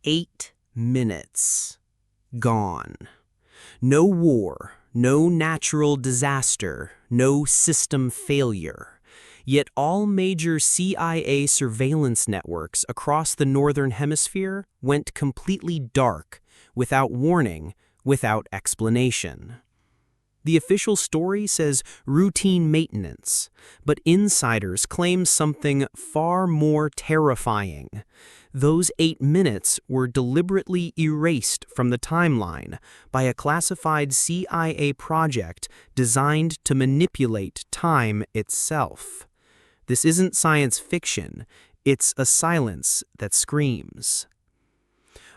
8 minutes. Gone. No war, no natural disaster, no system failure. Yet all major CIA surveillance networks across the Northern Hemisphere went completely dark, without warning, without explanation. The official story says routine maintenance, but insiders claim something far more terrifying. Those 8 minutes were deliberately erased from the timeline by a classified CIA project designed to manipulate time itself. This isn't science fiction, it's a silence that screams.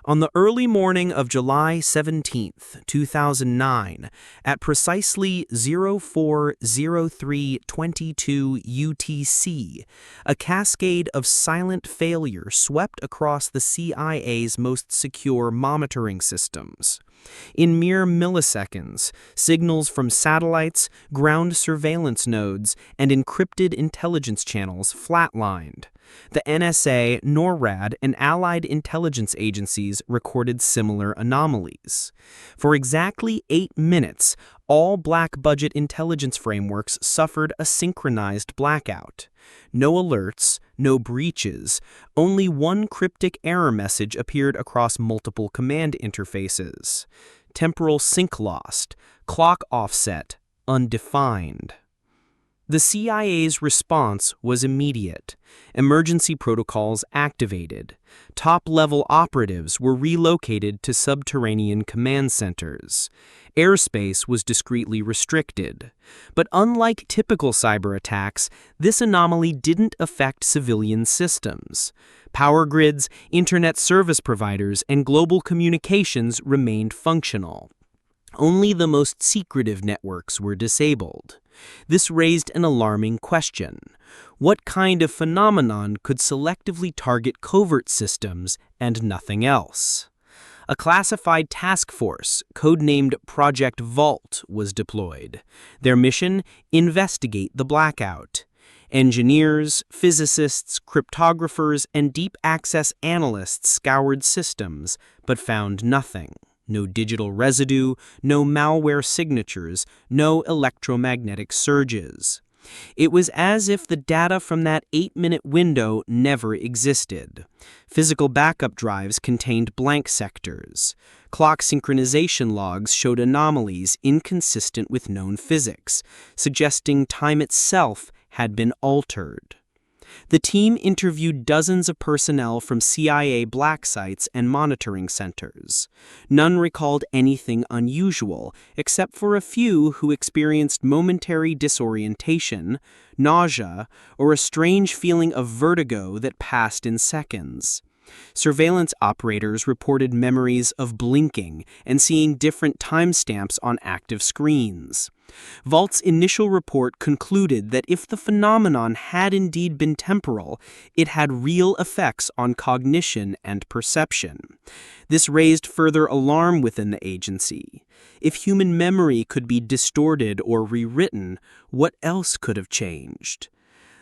On the early morning of July 17, 2009, at precisely 04:03:22 UTC, a cascade of silent failure swept across the CIA's most secure monitoring systems. In mere milliseconds, signals from satellites, ground surveillance nodes, and encrypted intelligence channels flatlined. The NSA, NORAD, and allied intelligence agencies recorded similar anomalies. For exactly 8 minutes, all black-budget intelligence frameworks suffered a synchronized blackout. No alerts, no breaches, only one cryptic error message appeared across multiple command interfaces. Temporal sync lost, clock offset, undefined. The CIA's response was immediate. Emergency protocols activated. Top-level operatives were relocated to subterranean command centers. Airspace was discreetly restricted. But unlike typical cyber attacks, this anomaly didn't affect civilian systems. Power grids, internet service providers, and global communications remained functional. Only the most secretive networks were disabled. This raised an alarming question. What kind of phenomenon could selectively target covert systems and nothing else? A classified task force, codenamed Project Vault, was deployed. Their mission? Investigate the blackout. Engineers, physicists, cryptographers, and deep access analysts scoured systems, but found nothing. No digital residue, no malware signatures, no electromagnetic surges. It was as if the data from that 8-minute window never existed. Physical backup drives contained blank sectors. Clock synchronization logs showed anomalies inconsistent with known physics, suggesting time itself had been altered. The team interviewed dozens of personnel from CIA black sites and monitoring centers. None recalled anything unusual, except for a few who experienced momentary disorientation, nausea, or a strange feeling of vertigo that passed in seconds. Surveillance operators reported memories of blinking and seeing different timestamps on active screens. Vault's initial report concluded that if the phenomenon had indeed been temporal, it had real effects on cognition and perception. This raised further alarm within the agency. If human memory could be distorted or rewritten, what else could have changed?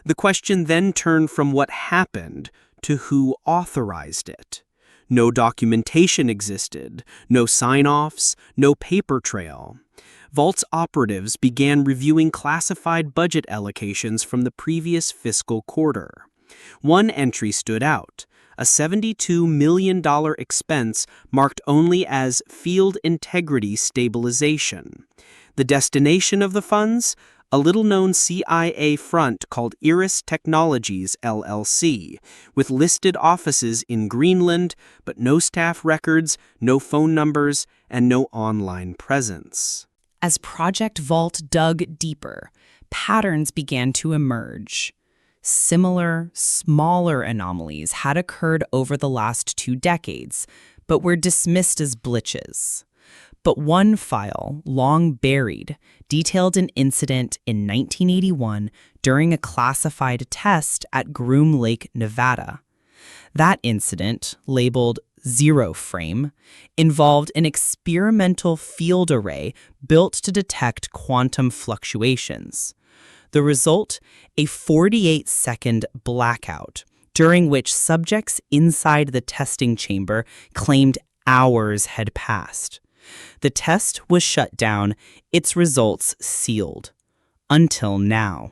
The question then turned from what happened to who authorized it. No documentation existed, no sign-offs, no paper trail. Vault's operatives began reviewing classified budget allocations from the previous fiscal quarter. One entry stood out, a $72 million expense marked only as Field Integrity Stabilization. The destination of the funds? A little-known CIA front called Iris Technologies, LLC, with listed offices in Greenland, but no staff records, no phone numbers, and no online presence. As Project Vault dug deeper, patterns began to emerge. Similar, smaller anomalies had occurred over the last 2 decades, but were dismissed as glitches. But one file, long buried, detailed an incident in 1981 during a classified test at Groom Lake, Nevada. That incident, labeled Zero Frame, involved an experimental field array built to detect quantum fluctuations. The result? A 48-second blackout, during which subjects inside the testing chamber claimed hours had passed. The test was shut down, its results sealed. Until now.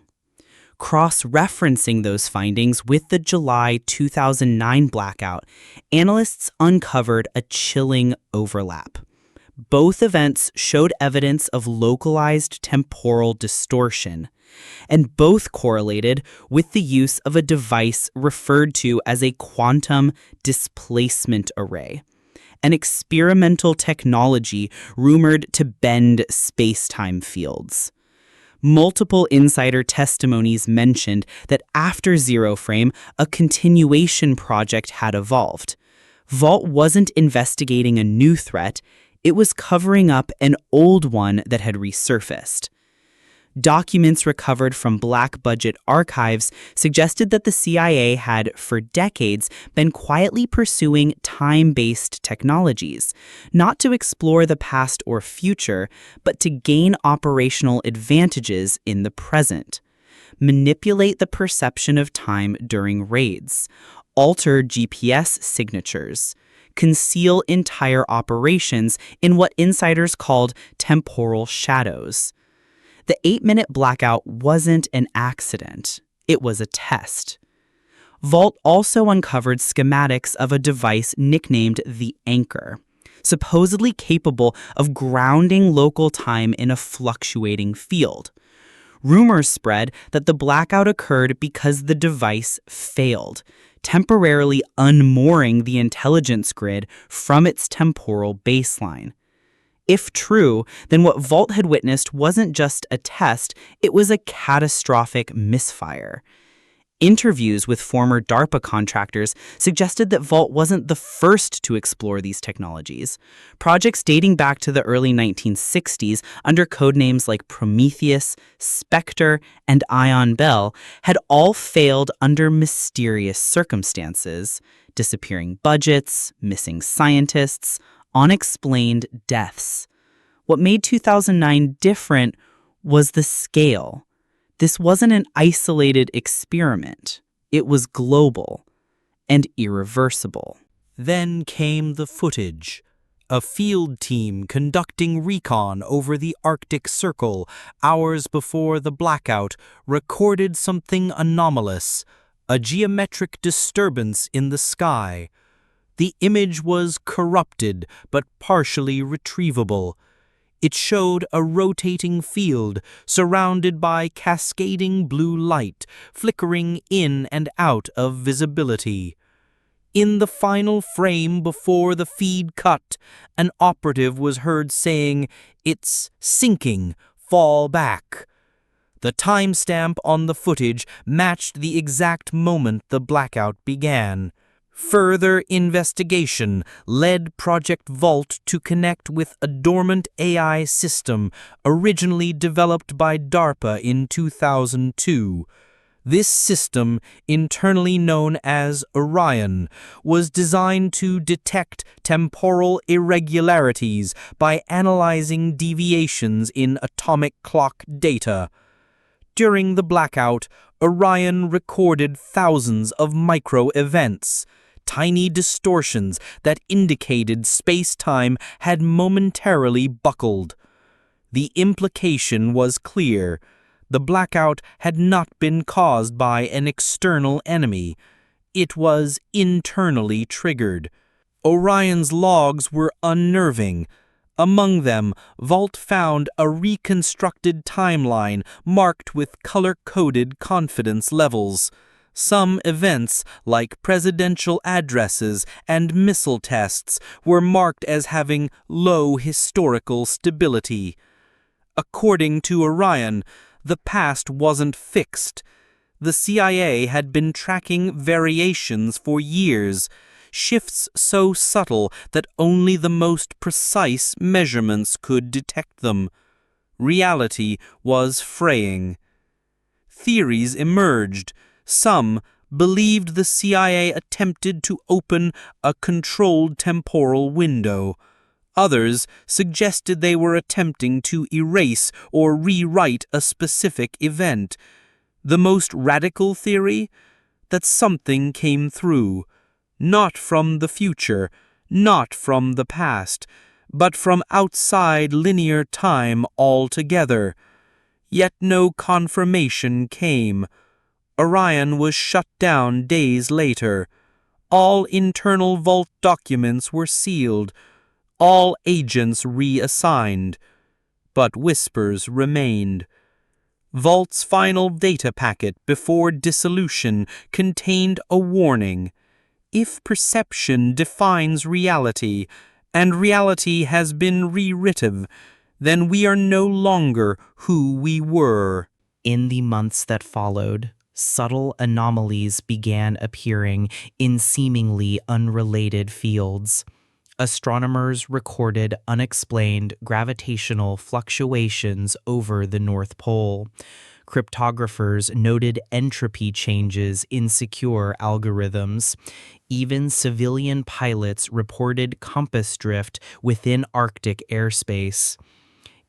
Cross-referencing those findings with the July 2009 blackout, analysts uncovered a chilling overlap. Both events showed evidence of localized temporal distortion, and both correlated with the use of a device referred to as a quantum displacement array, an experimental technology rumored to bend space-time fields. Multiple insider testimonies mentioned that after Zero Frame, a continuation project had evolved. Vault wasn't investigating a new threat, it was covering up an old one that had resurfaced. Documents recovered from black-budget archives suggested that the CIA had, for decades, been quietly pursuing time-based technologies, not to explore the past or future, but to gain operational advantages in the present. Manipulate the perception of time during raids, alter GPS signatures, conceal entire operations in what insiders called temporal shadows. The 8-minute blackout wasn't an accident. It was a test. Vault also uncovered schematics of a device nicknamed the Anchor, supposedly capable of grounding local time in a fluctuating field. Rumors spread that the blackout occurred because the device failed, temporarily unmooring the intelligence grid from its temporal baseline. If true, then what Vault had witnessed wasn't just a test, it was a catastrophic misfire. Interviews with former DARPA contractors suggested that Vault wasn't the first to explore these technologies. Projects dating back to the early 1960s under codenames like Prometheus, Spectre, and Ion Bell had all failed under mysterious circumstances: disappearing budgets, missing scientists, unexplained deaths. What made 2009 different was the scale. This wasn't an isolated experiment. It was global and irreversible. Then came the footage. A field team conducting recon over the Arctic Circle hours before the blackout recorded something anomalous, a geometric disturbance in the sky. The image was corrupted but partially retrievable. It showed a rotating field surrounded by cascading blue light, flickering in and out of visibility. In the final frame before the feed cut, an operative was heard saying, "It's sinking, fall back." The timestamp on the footage matched the exact moment the blackout began. Further investigation led Project Vault to connect with a dormant AI system originally developed by DARPA in 2002. This system, internally known as Orion, was designed to detect temporal irregularities by analyzing deviations in atomic clock data. During the blackout, Orion recorded thousands of micro-events, tiny distortions that indicated space-time had momentarily buckled. The implication was clear. The blackout had not been caused by an external enemy. It was internally triggered. Orion's logs were unnerving. Among them, Vault found a reconstructed timeline marked with color-coded confidence levels. Some events, like presidential addresses and missile tests, were marked as having low historical stability. According to Orion, the past wasn't fixed. The CIA had been tracking variations for years, shifts so subtle that only the most precise measurements could detect them. Reality was fraying. Theories emerged. Some believed the CIA attempted to open a controlled temporal window. Others suggested they were attempting to erase or rewrite a specific event. The most radical theory? that something came through, not from the future, not from the past, but from outside linear time altogether. Yet no confirmation came. Orion was shut down days later. All internal vault documents were sealed, all agents reassigned. But whispers remained. Vault's final data packet before dissolution contained a warning. If perception defines reality, and reality has been rewritten, then we are no longer who we were. In the months that followed, subtle anomalies began appearing in seemingly unrelated fields. Astronomers recorded unexplained gravitational fluctuations over the North Pole. Cryptographers noted entropy changes in secure algorithms. Even civilian pilots reported compass drift within Arctic airspace.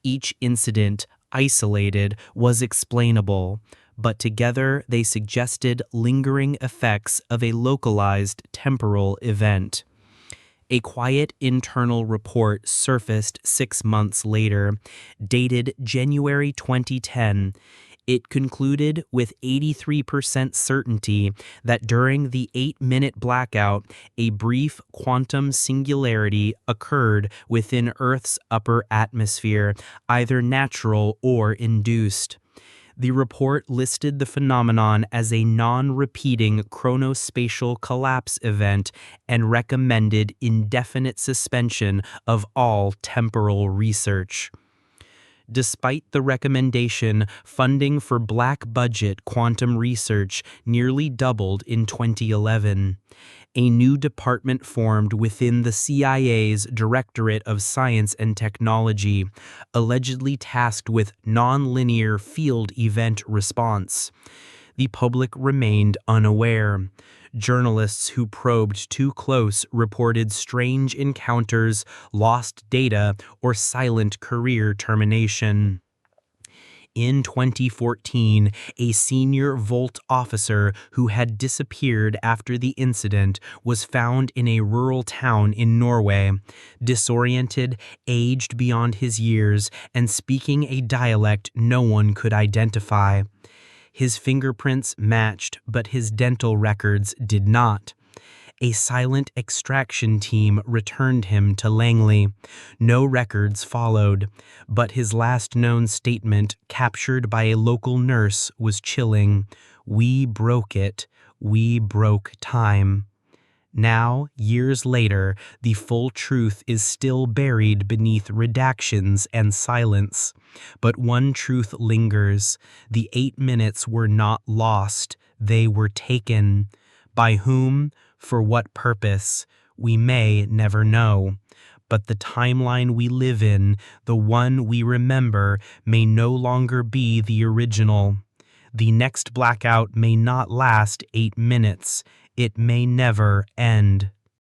Each incident, isolated, was explainable, but together they suggested lingering effects of a localized temporal event. A quiet internal report surfaced 6 months later, dated January 2010. It concluded with 83% certainty that during the 8-minute blackout, a brief quantum singularity occurred within Earth's upper atmosphere, either natural or induced. The report listed the phenomenon as a non-repeating chronospatial collapse event and recommended indefinite suspension of all temporal research. Despite the recommendation, funding for black-budget quantum research nearly doubled in 2011. A new department formed within the CIA's Directorate of Science and Technology, allegedly tasked with nonlinear field event response. The public remained unaware. Journalists who probed too close reported strange encounters, lost data, or silent career termination. In 2014, a senior Volt officer who had disappeared after the incident was found in a rural town in Norway, disoriented, aged beyond his years, and speaking a dialect no one could identify. His fingerprints matched, but his dental records did not. A silent extraction team returned him to Langley. No records followed, but his last known statement, captured by a local nurse, was chilling. "We broke it. We broke time." Now, years later, the full truth is still buried beneath redactions and silence. But one truth lingers. The 8 minutes were not lost. They were taken. By whom? For what purpose? We may never know. But the timeline we live in, the one we remember, may no longer be the original. The next blackout may not last 8 minutes. It may never end.